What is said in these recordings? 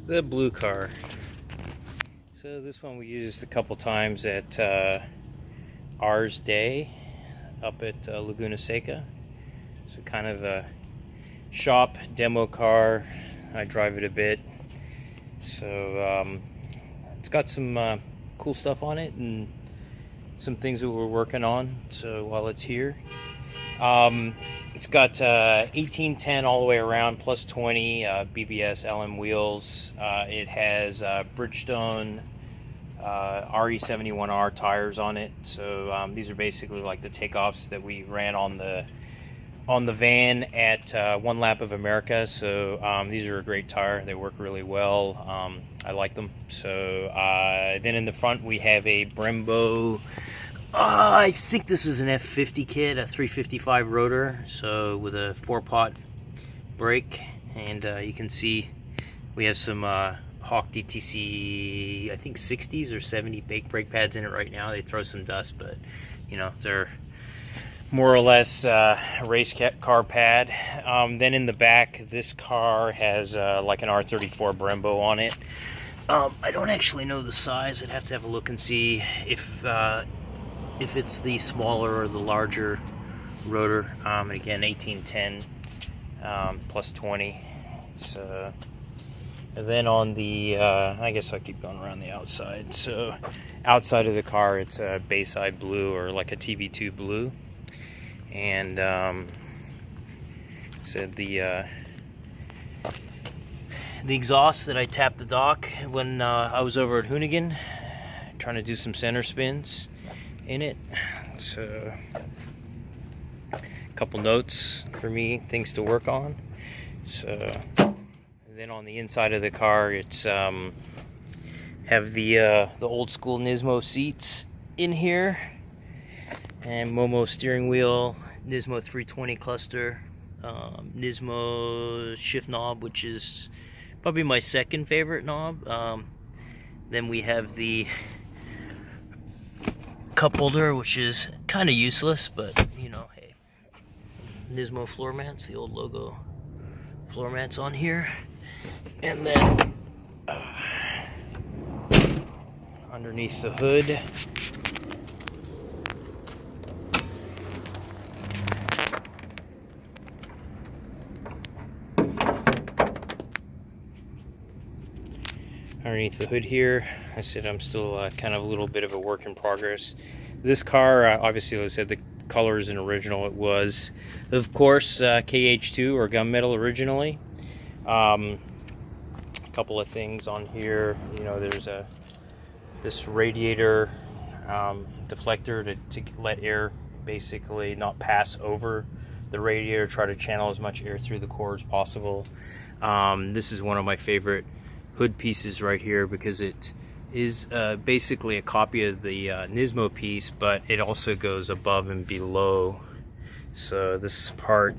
The blue car. So this one we used a couple times at R's Day up at Laguna Seca. So kind of a shop demo car. I drive it a bit. So it's got some cool stuff on it and some things that we're working on. So while it's here, it's got 1810 all the way around, plus 20 BBS LM wheels. It has Bridgestone RE71R tires on it. So these are basically like the takeoffs that we ran on the van at One Lap of America. So these are a great tire. They work really well. I like them. So then in the front we have a Brembo. I think this is an F50 kit, a 355 rotor, so with a 4-pot brake, and you can see we have some Hawk DTC, I think 60s or 70 brake pads in it right now. They throw some dust, but you know, they're more or less race car pad. Then in the back, this car has like an R34 Brembo on it. I don't actually know the size. I'd have to have a look and see if it's the smaller or the larger rotor. And again, 1810 plus 20. So, and then on the, I guess I'll keep going around the outside. So outside of the car, it's a Bayside Blue, or like a TV2 blue. And so the exhaust that I tapped the dock when I was over at Hoonigan trying to do some center spins in it. So a couple notes for me, things to work on. So then on the inside of the car, it's have the old school Nismo seats in here, and Momo steering wheel, Nismo 320 cluster, Nismo shift knob, which is probably my second favorite knob. Then we have the cup holder, which is kind of useless, but you know, hey, Nismo floor mats, the old logo floor mats on here. And then underneath the hood, here, I said I'm still kind of a little bit of a work in progress. This car, obviously, like I said, the color isn't original. It was, of course, KH2 or gunmetal originally. A couple of things on here. You know, there's this radiator deflector to let air basically not pass over the radiator. Try to channel as much air through the core as possible. This is one of my favorite hood pieces right here, because it is basically a copy of the Nismo piece, but it also goes above and below. So this part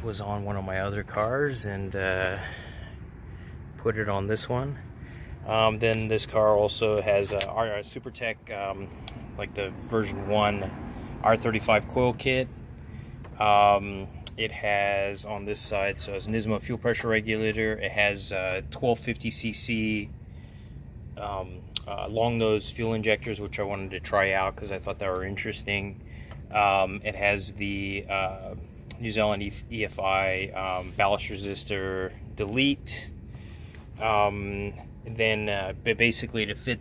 was on one of my other cars, and put it on this one. Then this car also has a SuperTech, like the version 1 R35 coil kit. It has on this side, so it's Nismo fuel pressure regulator. It has 1250cc long nose fuel injectors, which I wanted to try out because I thought they were interesting. It has the New Zealand EFI ballast resistor delete. Then basically to fit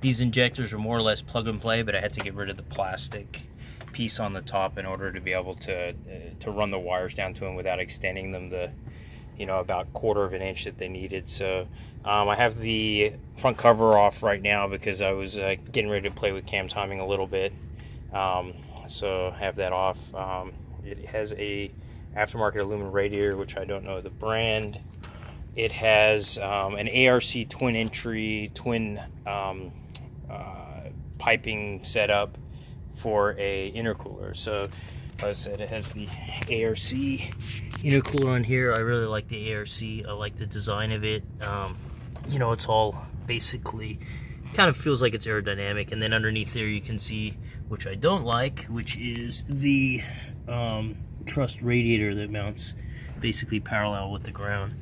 these injectors are more or less plug and play, but I had to get rid of the plastic piece on the top in order to be able to run the wires down to them without extending them the, you know, about 1/4 of an inch that they needed. So I have the front cover off right now because I was getting ready to play with cam timing a little bit. So I have that off. It has a aftermarket aluminum radiator, which I don't know the brand. It has an ARC twin piping setup for a intercooler. So like I said, it has the ARC intercooler on here. I really like the ARC. I like the design of it. You know, it's all basically kind of feels like it's aerodynamic. And then underneath there you can see, which I don't like, which is the trussed radiator that mounts basically parallel with the ground.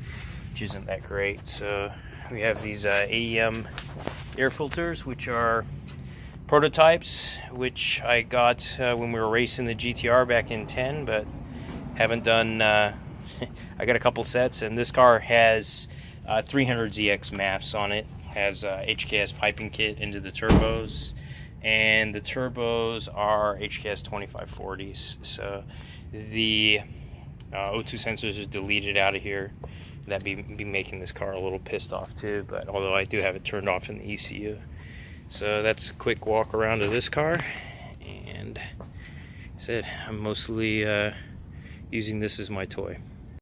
which isn't that great. So we have these AEM air filters, which are prototypes, which I got when we were racing the GT-R back in 10, but haven't done. I got a couple sets, and this car has 300ZX maps on it. Has HKS piping kit into the turbos, and the turbos are HKS 2540s. So the O2 sensors are deleted out of here. That'd be making this car a little pissed off too, but although I do have it turned off in the ECU. So that's a quick walk around of this car, and I said I'm mostly using this as my toy.